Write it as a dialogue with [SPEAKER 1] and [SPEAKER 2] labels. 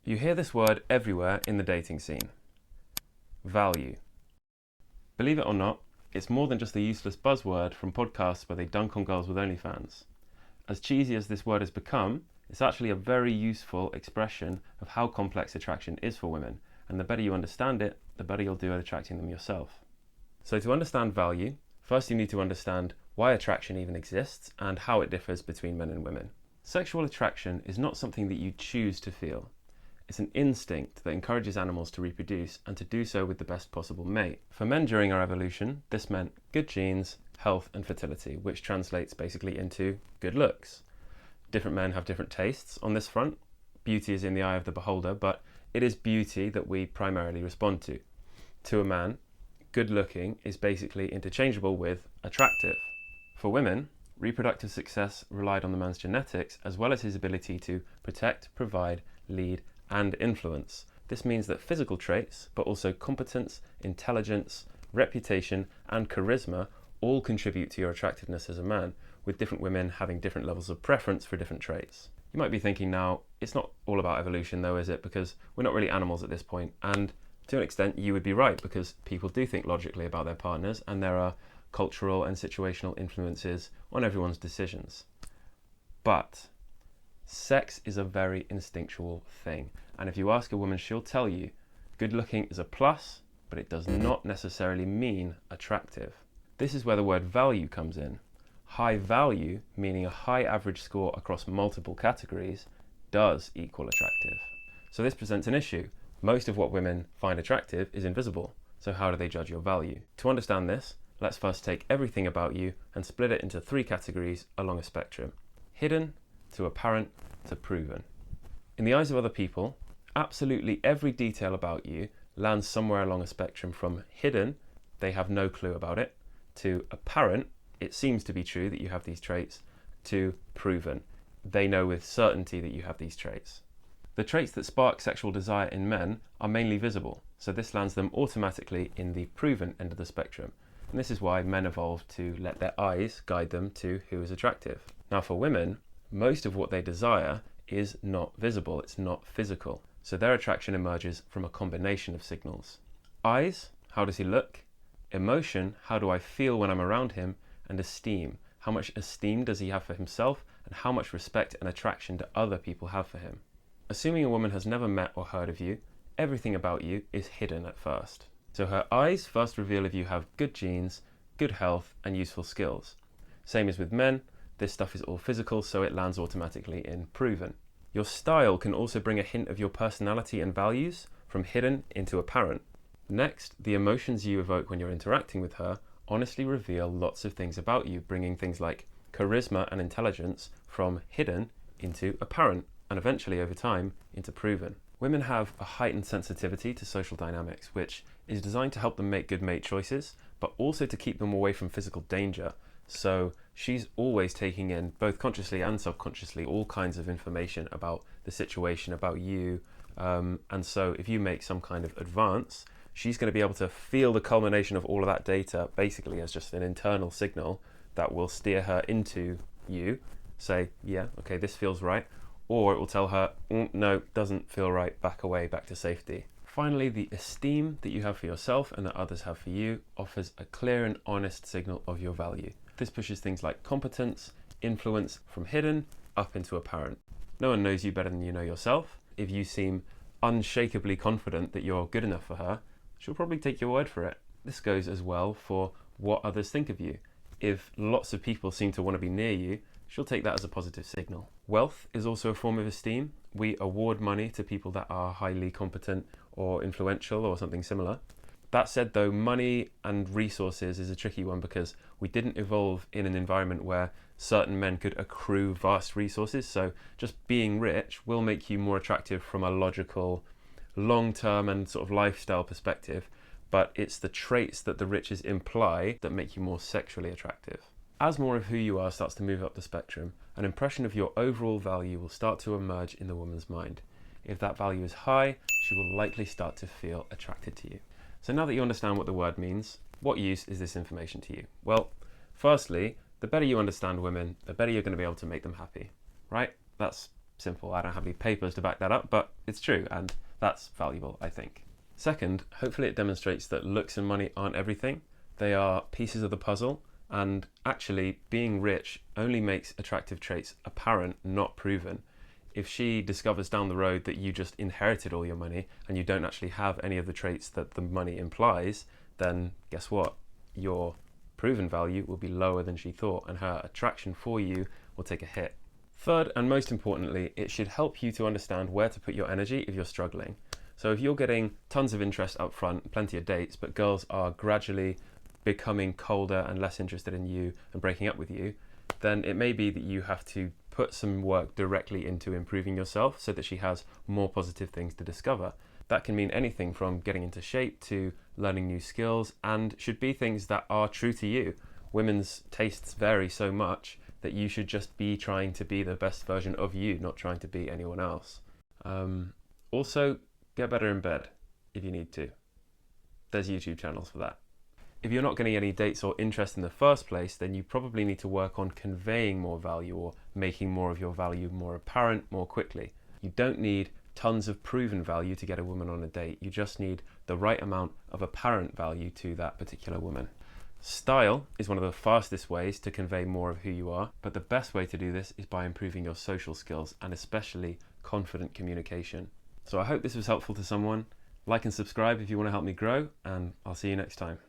[SPEAKER 1] You hear this word everywhere in the dating scene. Value. Believe it or not, it's more than just a useless buzzword from podcasts where they dunk on girls with OnlyFans. As cheesy as this word has become, it's actually a very useful expression of how complex attraction is for women, and the better you understand it, the better you'll do at attracting them yourself. So to understand value, first you need to understand why attraction even exists and how it differs between men and women. Sexual attraction is not something that you choose to feel. It's an instinct that encourages animals to reproduce and to do so with the best possible mate. For men during our evolution, this meant good genes, health and fertility, which translates basically into good looks. Different men have different tastes on this front. Beauty is in the eye of the beholder, but it is beauty that we primarily respond to. To a man, good looking is basically interchangeable with attractive. For women, reproductive success relied on the man's genetics as well as his ability to protect, provide, lead, and influence. This means that physical traits, but also competence, intelligence, reputation, and charisma all contribute to your attractiveness as a man, with different women having different levels of preference for different traits. You might be thinking now, it's not all about evolution though, is it? Because we're not really animals at this point, and to an extent you would be right, because people do think logically about their partners, and there are cultural and situational influences on everyone's decisions. But sex is a very instinctual thing, and if you ask a woman, she'll tell you good looking is a plus, but it does not necessarily mean attractive. This is where the word value comes in. High value, meaning a high average score across multiple categories, does equal attractive. So this presents an issue. Most of what women find attractive is invisible, so how do they judge your value? To understand this, let's first take everything about you and split it into 3 categories along a spectrum: hidden, to apparent, to proven. In the eyes of other people, absolutely every detail about you lands somewhere along a spectrum from hidden, they have no clue about it, to apparent, it seems to be true that you have these traits, to proven, they know with certainty that you have these traits. The traits that spark sexual desire in men are mainly visible, so this lands them automatically in the proven end of the spectrum. And this is why men evolved to let their eyes guide them to who is attractive. Now for women, most of what they desire is not visible, it's not physical. So their attraction emerges from a combination of signals. Eyes, how does he look? Emotion, how do I feel when I'm around him? And esteem, how much esteem does he have for himself and how much respect and attraction do other people have for him? Assuming a woman has never met or heard of you, everything about you is hidden at first. So her eyes first reveal if you have good genes, good health and useful skills. Same as with men, this stuff is all physical, so it lands automatically in proven. Your style can also bring a hint of your personality and values from hidden into apparent. Next, the emotions you evoke when you're interacting with her honestly reveal lots of things about you, bringing things like charisma and intelligence from hidden into apparent, and eventually over time into proven. Women have a heightened sensitivity to social dynamics, which is designed to help them make good mate choices, but also to keep them away from physical danger. So she's always taking in, both consciously and subconsciously, all kinds of information about the situation, about you. And so if you make some kind of advance, she's going to be able to feel the culmination of all of that data basically as just an internal signal that will steer her into you, say, yeah, okay, this feels right. Or it will tell her, no, doesn't feel right, back away, back to safety. Finally, the esteem that you have for yourself and that others have for you offers a clear and honest signal of your value. This pushes things like competence, influence from hidden up into apparent. No one knows you better than you know yourself. If you seem unshakably confident that you're good enough for her, she'll probably take your word for it. This goes as well for what others think of you. If lots of people seem to want to be near you, she'll take that as a positive signal. Wealth is also a form of esteem. We award money to people that are highly competent or influential or something similar. That said though, money and resources is a tricky one because we didn't evolve in an environment where certain men could accrue vast resources. So just being rich will make you more attractive from a logical, long-term and sort of lifestyle perspective, but it's the traits that the riches imply that make you more sexually attractive. As more of who you are starts to move up the spectrum, an impression of your overall value will start to emerge in the woman's mind. If that value is high, she will likely start to feel attracted to you. So now that you understand what the word means, what use is this information to you? Well, firstly, the better you understand women, the better you're going to be able to make them happy, right? That's simple. I don't have any papers to back that up, but it's true, and that's valuable, I think. Second, hopefully it demonstrates that looks and money aren't everything. They are pieces of the puzzle, and actually being rich only makes attractive traits apparent, not proven. If she discovers down the road that you just inherited all your money and you don't actually have any of the traits that the money implies, then guess what? Your proven value will be lower than she thought, and her attraction for you will take a hit. Third, and most importantly, it should help you to understand where to put your energy if you're struggling. So if you're getting tons of interest up front, plenty of dates, but girls are gradually becoming colder and less interested in you and breaking up with you, then it may be that you have to put some work directly into improving yourself so that she has more positive things to discover. That can mean anything from getting into shape to learning new skills, and should be things that are true to you. Women's tastes vary so much that you should just be trying to be the best version of you, not trying to be anyone else. Also, get better in bed if you need to. There's YouTube channels for that. If you're not getting any dates or interest in the first place, then you probably need to work on conveying more value or making more of your value more apparent more quickly. You don't need tons of proven value to get a woman on a date. You just need the right amount of apparent value to that particular woman. Style is one of the fastest ways to convey more of who you are, but the best way to do this is by improving your social skills and especially confident communication. So I hope this was helpful to someone. Like and subscribe if you want to help me grow, and I'll see you next time.